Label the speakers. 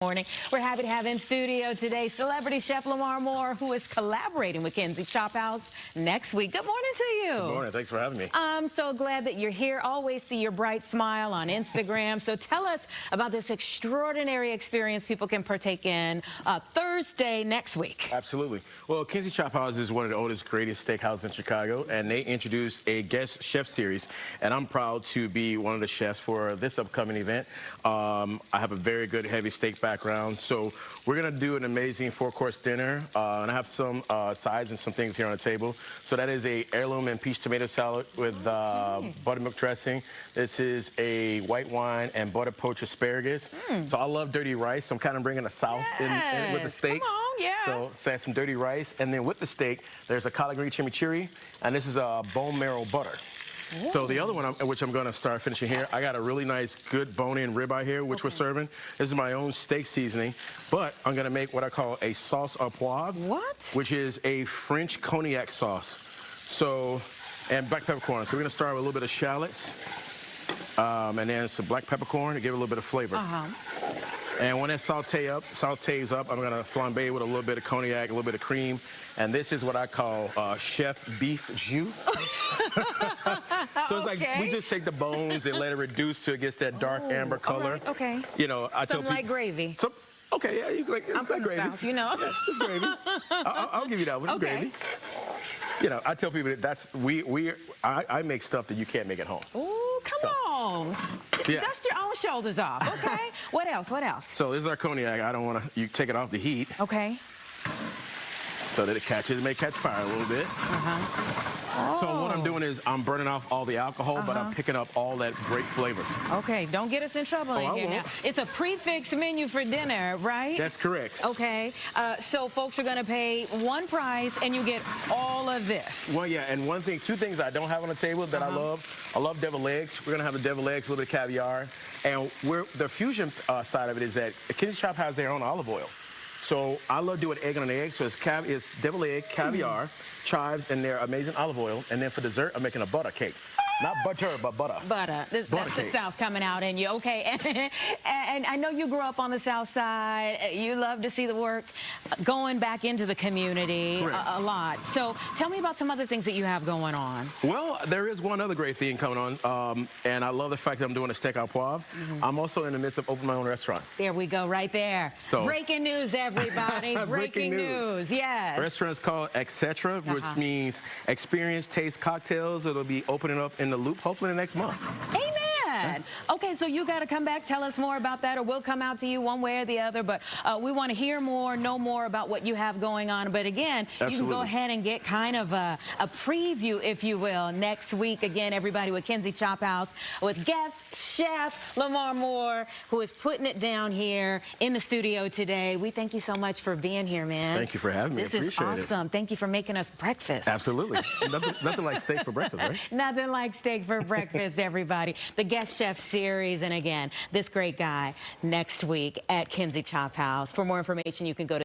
Speaker 1: Morning. We're happy to have in studio today celebrity chef Lamar Moore, who is collaborating with Kinzie Chophouse next week. Good morning to you.
Speaker 2: Good morning. Thanks for having me.
Speaker 1: I'm so glad that you're here. Always see your bright smile on Instagram. So tell us about this extraordinary experience people can partake in Thursday next week.
Speaker 2: Absolutely. Well, Kinzie Chophouse is one of the oldest, greatest steakhouses in Chicago, and they introduced a guest chef series, and I'm proud to be one of the chefs for this upcoming event. I have a very good heavy steak background, so we're gonna do an amazing 4-course dinner, and I have some sides and some things here on the table. So that is a heirloom and peach tomato salad with buttermilk dressing. This is a white wine and butter poached asparagus. So I love dirty rice. I'm kind of bringing the South in with the steaks.
Speaker 1: Come on, yeah.
Speaker 2: So add some dirty rice, and then with the steak, there's a collard green chimichurri, and this is a bone marrow butter. Ooh. So the other one, which I'm going to start finishing here, I got a really nice, good bone-in ribeye here, which we're serving. This is my own steak seasoning, but I'm going to make what I call a sauce au poivre.
Speaker 1: What?
Speaker 2: Which is a French cognac sauce. So, and black peppercorn. So we're going to start with a little bit of shallots, and then some black peppercorn to give it a little bit of flavor. And when that sautés up, I'm going to flambe with a little bit of cognac, a little bit of cream. And this is what I call chef beef jus. So it's like we just take the bones and let it reduce till it gets that dark amber color.
Speaker 1: Right, okay.
Speaker 2: You know, I tell people
Speaker 1: like gravy.
Speaker 2: Okay, yeah, it's like gravy.
Speaker 1: South, you know.
Speaker 2: Yeah, it's gravy. I'll give you that one. It's gravy. You know, I tell people that I make stuff that you can't make at home.
Speaker 1: Ooh, come on.
Speaker 2: Yeah.
Speaker 1: Dust your own shoulders off, okay? What else? What else?
Speaker 2: So this is our cognac. I don't want to, you take it off the heat.
Speaker 1: Okay.
Speaker 2: So that it may catch fire a little bit. So what I'm doing is I'm burning off all the alcohol, but I'm picking up all that great flavor.
Speaker 1: Okay, don't get us in trouble in here now. It's a prefix menu for dinner, right?
Speaker 2: That's correct.
Speaker 1: Okay, so folks are gonna pay one price and you get all of this.
Speaker 2: Well, yeah, and two things I don't have on the table that I love deviled eggs. We're gonna have the deviled eggs, a little bit of caviar. And the fusion side of it is that Kinzie Chophouse has their own olive oil. So I love doing egg on an egg. So it's deviled egg, caviar, chives, and their amazing olive oil. And then for dessert, I'm making a butter cake. Not butter, but butter.
Speaker 1: Butter. That's the South coming out in you. Okay. And I know you grew up on the South Side. You love to see the work going back into the community a lot. So tell me about some other things that you have going on.
Speaker 2: Well, there is one other great thing coming on. And I love the fact that I'm doing a steak au poivre. I'm also in the midst of opening my own restaurant.
Speaker 1: There we go, right there. So, breaking news, everybody. Breaking news. Yes.
Speaker 2: The restaurant's called Etc., which means experience, taste, cocktails. It'll be opening up in the Loop, hopefully next month.
Speaker 1: Amen. Okay, so you got to come back, tell us more about that, or we'll come out to you one way or the other. But we want to hear more, know more about what you have going on. But again, you can go ahead and get kind of a preview, if you will, next week. Again, everybody with Kinzie Chophouse, with guest chef Lamar Moore, who is putting it down here in the studio today. We thank you so much for being here, man.
Speaker 2: Thank you for having me.
Speaker 1: This is awesome. Thank you for making us breakfast.
Speaker 2: Absolutely. Nothing like steak for breakfast, right?
Speaker 1: Nothing like steak for breakfast, everybody. The Guest Chef series, and again, this great guy next week at Kinzie Chophouse. For more information, you can go to